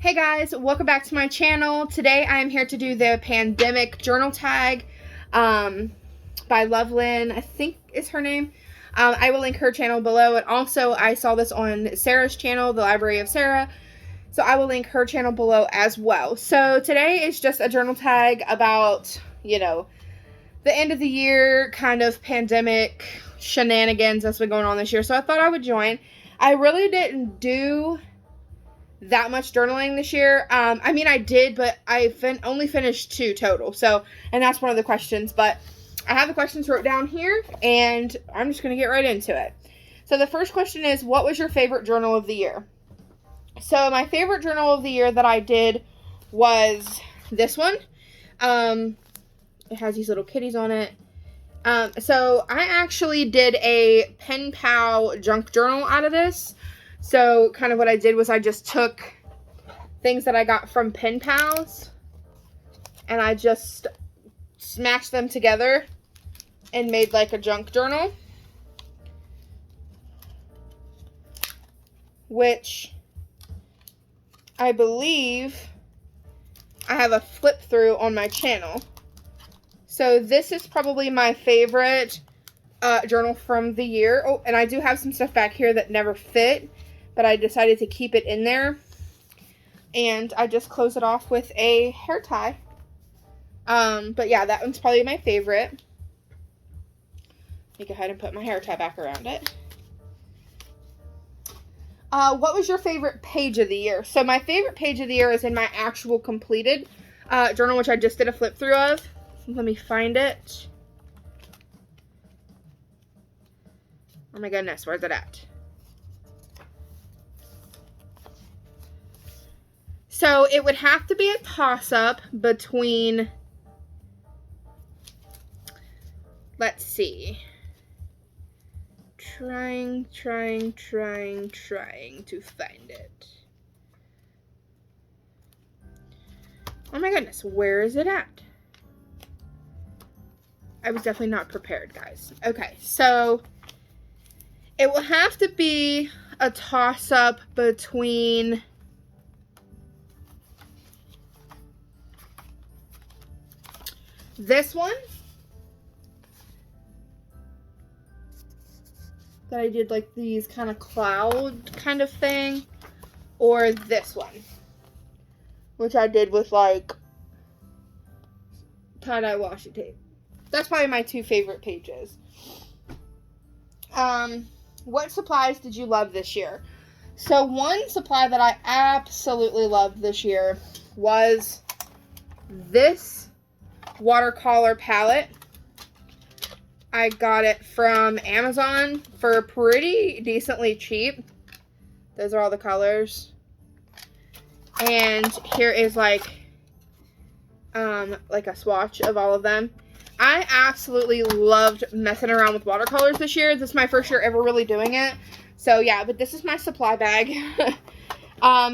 Hey guys, welcome back to my channel. Today I am here to do the pandemic journal tag by Lovelyn, I think is her name. I will link her channel below, and also I saw this on Sarah's channel, the Library of Sarah, so I will link her channel below as well. So today is just a journal tag about, you know, the end of the year kind of pandemic shenanigans that's been going on this year, so I thought I would join. I really didn't do that much journaling this year. I mean, I did, but I only finished 2 total. So, and that's one of the questions. But I have the questions wrote down here, and I'm just going to get right into it. So the first question is, what was your favorite journal of the year? So my favorite journal of the year that I did was this one. It has these little kitties on it. So I actually did a Pen Pal junk journal out of this. So kind of what I did was I just took things that I got from Pen Pals and I just smashed them together and made like a junk journal, which I believe I have a flip through on my channel. So this is probably my favorite journal from the year. Oh, and I do have some stuff back here that never fit, but I decided to keep it in there. And I just close it off with a hair tie. But yeah, that one's probably my favorite. Let me go ahead and put my hair tie back around it. What was your favorite page of the year? So my favorite page of the year is in my actual completed journal, which I just did a flip through of. Let me find it. Oh my goodness, where's it at? So it would have to be a toss-up between, let's see, trying to find it. Oh my goodness, where is it at? I was definitely not prepared, guys. Okay, so it will have to be a toss-up between this one that I did like these kind of cloud kind of thing, or this one, which I did with like tie-dye washi tape. That's probably my 2 favorite pages. What supplies did you love this year? So one supply that I absolutely loved this year was this watercolor palette. I got it from Amazon for pretty decently cheap. Those are all the colors. And here is like a swatch of all of them. I absolutely loved messing around with watercolors this year. This is my first year ever really doing it. So yeah, but this is my supply bag.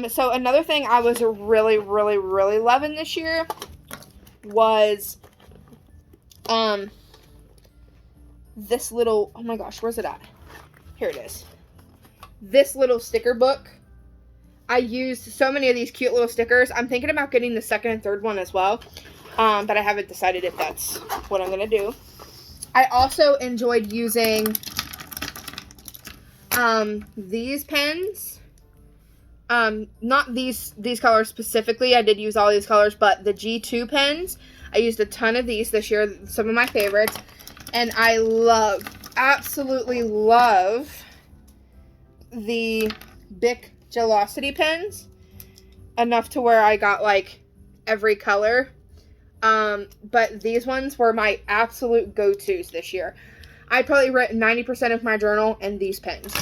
So another thing I was really loving this year was this little, oh my gosh, where's it at? Here it is. This little sticker book. I used so many of these cute little stickers. I'm thinking about getting the 2nd and 3rd one as well. But I haven't decided if that's what I'm going to do. I also enjoyed using these pens. Not these colors specifically. I did use all these colors, but the G2 pens. I used a ton of these this year, some of my favorites. And I absolutely love the Bic Gelocity pens. Enough to where I got like every color. But these ones were my absolute go-tos this year. I probably wrote 90% of my journal in these pens.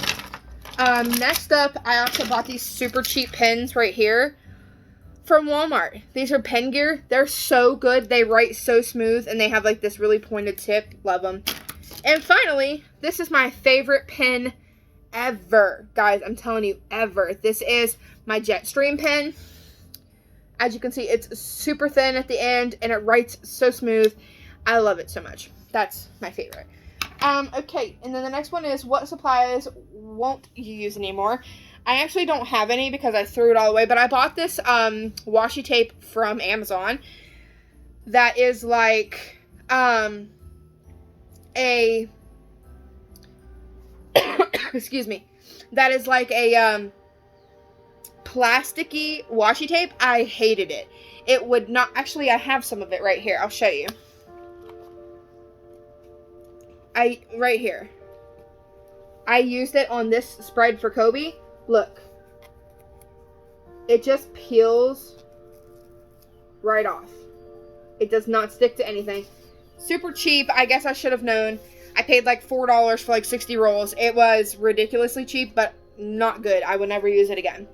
Next up, I also bought these super cheap pens right here from Walmart. These are Pen Gear. They're so good. They write so smooth, and they have like this really pointed tip. Love them. And finally, this is my favorite pen ever. Guys, I'm telling you, ever. This is my Jetstream pen. As you can see, it's super thin at the end, and it writes so smooth. I love it so much. That's my favorite. Okay, and then the next one is, what supplies won't you use anymore? I actually don't have any because I threw it all away, but I bought this washi tape from Amazon that is like a excuse me, that is like a plasticky washi tape. I hated it. It would not, actually I have some of it right here. I'll show you. Right here. I used it on this spread for Kobe. Look. It just peels right off. It does not stick to anything. Super cheap. I guess I should have known. I paid like $4 for like 60 rolls. It was ridiculously cheap, but not good. I would never use it again.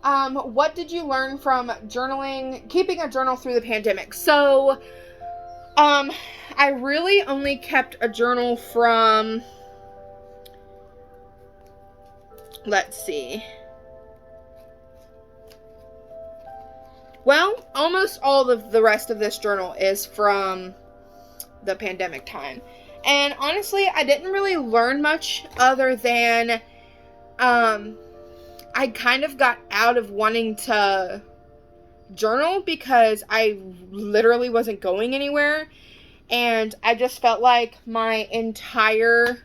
What did you learn from journaling, keeping a journal through the pandemic? So, I really only kept a journal from, let's see. Well, almost all of the rest of this journal is from the pandemic time. And honestly, I didn't really learn much other than, I kind of got out of wanting to journal because I literally wasn't going anywhere. And I just felt like my entire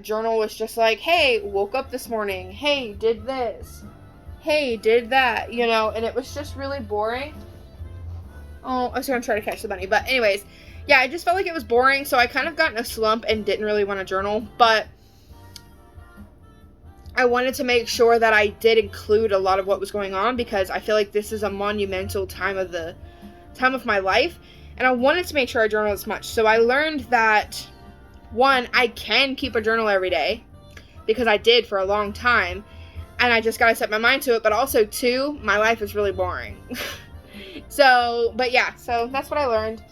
journal was just like, hey, woke up this morning. Hey, did this. Hey, did that. You know, and it was just really boring. Oh, I was going to try to catch the bunny. But anyways, yeah, I just felt like it was boring. So I kind of got in a slump and didn't really want to journal. But I wanted to make sure that I did include a lot of what was going on because I feel like this is a monumental time of my life, and I wanted to make sure I journal as much. So I learned that, one, I can keep a journal every day because I did for a long time, and I just gotta set my mind to it. But also, two, my life is really boring. So that's what I learned.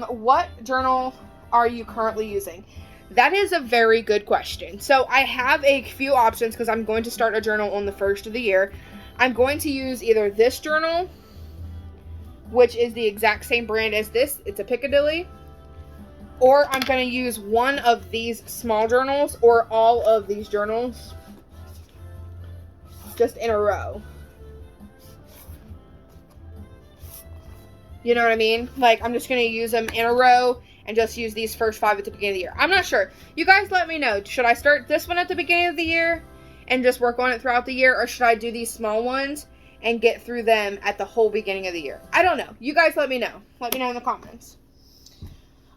What journal are you currently using? That is a very good question. So I have a few options because I'm going to start a journal on the 1st of the year. I'm going to use either this journal, which is the exact same brand as this. It's a Piccadilly. Or I'm going to use one of these small journals or all of these journals just in a row. You know what I mean? Like, I'm just going to use them in a row and just use these first 5 at the beginning of the year. I'm not sure. You guys let me know. Should I start this one at the beginning of the year and just work on it throughout the year? Or should I do these small ones and get through them at the whole beginning of the year? I don't know. You guys let me know. Let me know in the comments.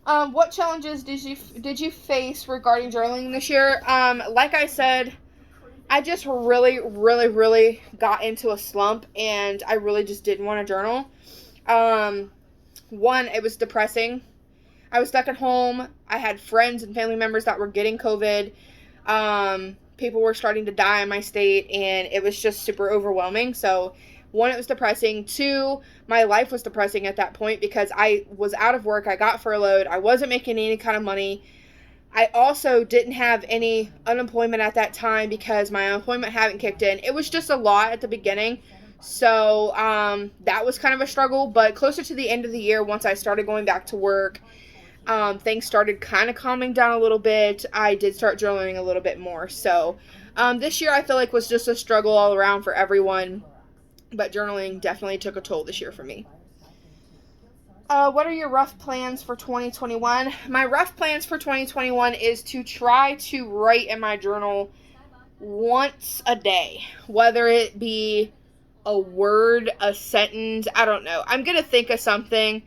What challenges did you face regarding journaling this year? Like I said, I just really got into a slump and I really just didn't want to journal. One, it was depressing. I was stuck at home. I had friends and family members that were getting COVID. People were starting to die in my state, and it was just super overwhelming. So, one, it was depressing. Two, my life was depressing at that point because I was out of work. I got furloughed. I wasn't making any kind of money. I also didn't have any unemployment at that time because my unemployment hadn't kicked in. It was just a lot at the beginning. So, that was kind of a struggle. But closer to the end of the year, once I started going back to work, things started kind of calming down a little bit. I did start journaling a little bit more. So, this year I feel like was just a struggle all around for everyone. But journaling definitely took a toll this year for me. What are your rough plans for 2021? My rough plans for 2021 is to try to write in my journal once a day. Whether it be a word, a sentence, I don't know. I'm going to think of something.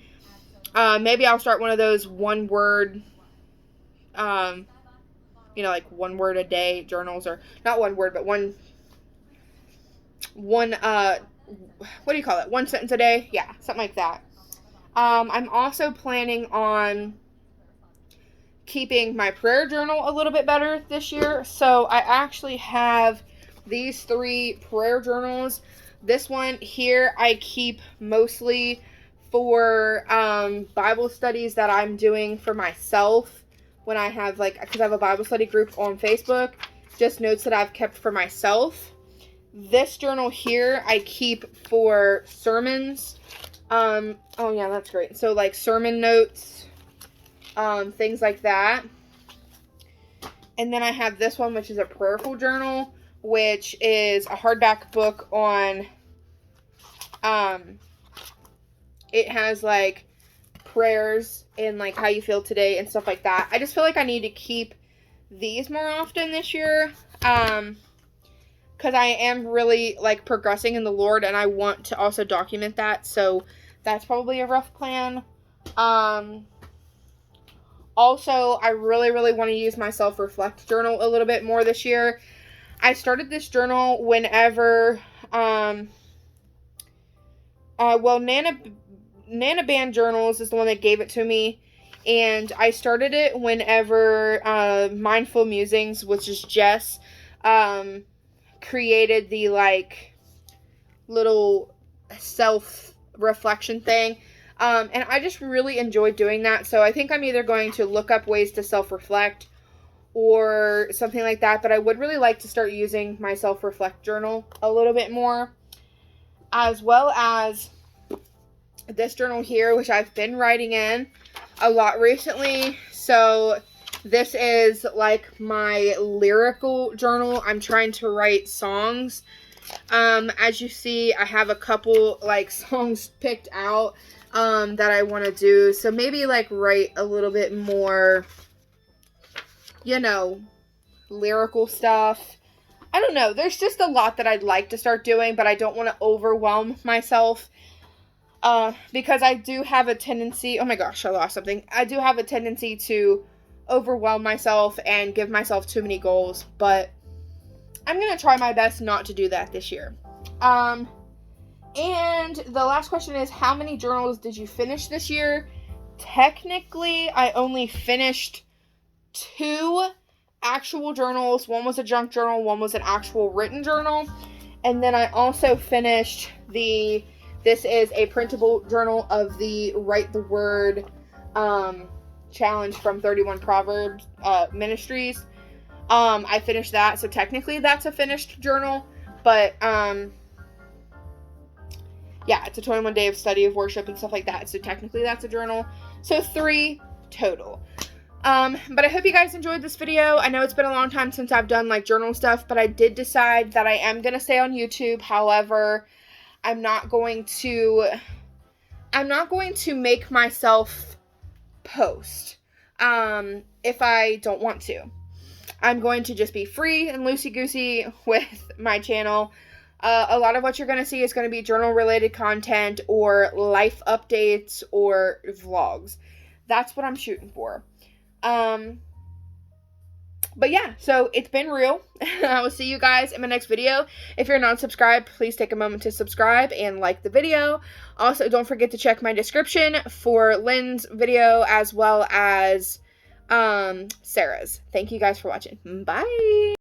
Maybe I'll start one of those one word, like 1 word a day journals, or not 1 word, but one, what do you call it? 1 sentence a day? Yeah, something like that. I'm also planning on keeping my prayer journal a little bit better this year. So I actually have these 3 prayer journals. This one here I keep mostly for Bible studies that I'm doing for myself when I have, because I have a Bible study group on Facebook, just notes that I've kept for myself. This journal here I keep for sermons. Oh yeah, that's great. So sermon notes, things like that. And then I have this one, which is a prayerful journal, which is a hardback book on, it has like prayers and like how you feel today and stuff like that. I just feel like I need to keep these more often this year, because I am really like progressing in the Lord, and I want to also document that, so that's probably a rough plan. Also, I really want to use my self-reflect journal a little bit more this year. I started this journal whenever, Nana Band Journals is the one that gave it to me, and I started it whenever Mindful Musings, which is Jess, created the like little self-reflection thing. And I just really enjoyed doing that. So I think I'm either going to look up ways to self-reflect or something like that. But I would really like to start using my self-reflect journal a little bit more. As well as this journal here, which I've been writing in a lot recently. So this is like my lyrical journal. I'm trying to write songs. As you see, I have a couple like songs picked out that I want to do. So maybe like write a little bit more, you know, lyrical stuff. I don't know. There's just a lot that I'd like to start doing, but I don't want to overwhelm myself. Because I do have a tendency, oh my gosh, I lost something. I do have a tendency to overwhelm myself and give myself too many goals, but I'm going to try my best not to do that this year. And the last question is, how many journals did you finish this year? Technically, I only finished 2 actual journals. One was a junk journal, one was an actual written journal. And then I also finished this is a printable journal of the Write the Word challenge from 31 Proverbs Ministries. I finished that, so technically that's a finished journal, but yeah, it's a 21 day of study of worship and stuff like that, so technically that's a journal. So 3 total. But I hope you guys enjoyed this video. I know it's been a long time since I've done like journal stuff, but I did decide that I am going to stay on YouTube. However, I'm not going to make myself post if I don't want to. I'm going to just be free and loosey-goosey with my channel. A lot of what you're going to see is going to be journal-related content or life updates or vlogs. That's what I'm shooting for. But yeah, so it's been real. I will see you guys in my next video. If you're not subscribed, please take a moment to subscribe and like the video. Also, don't forget to check my description for Lynn's video as well as Sarah's. Thank you guys for watching. Bye!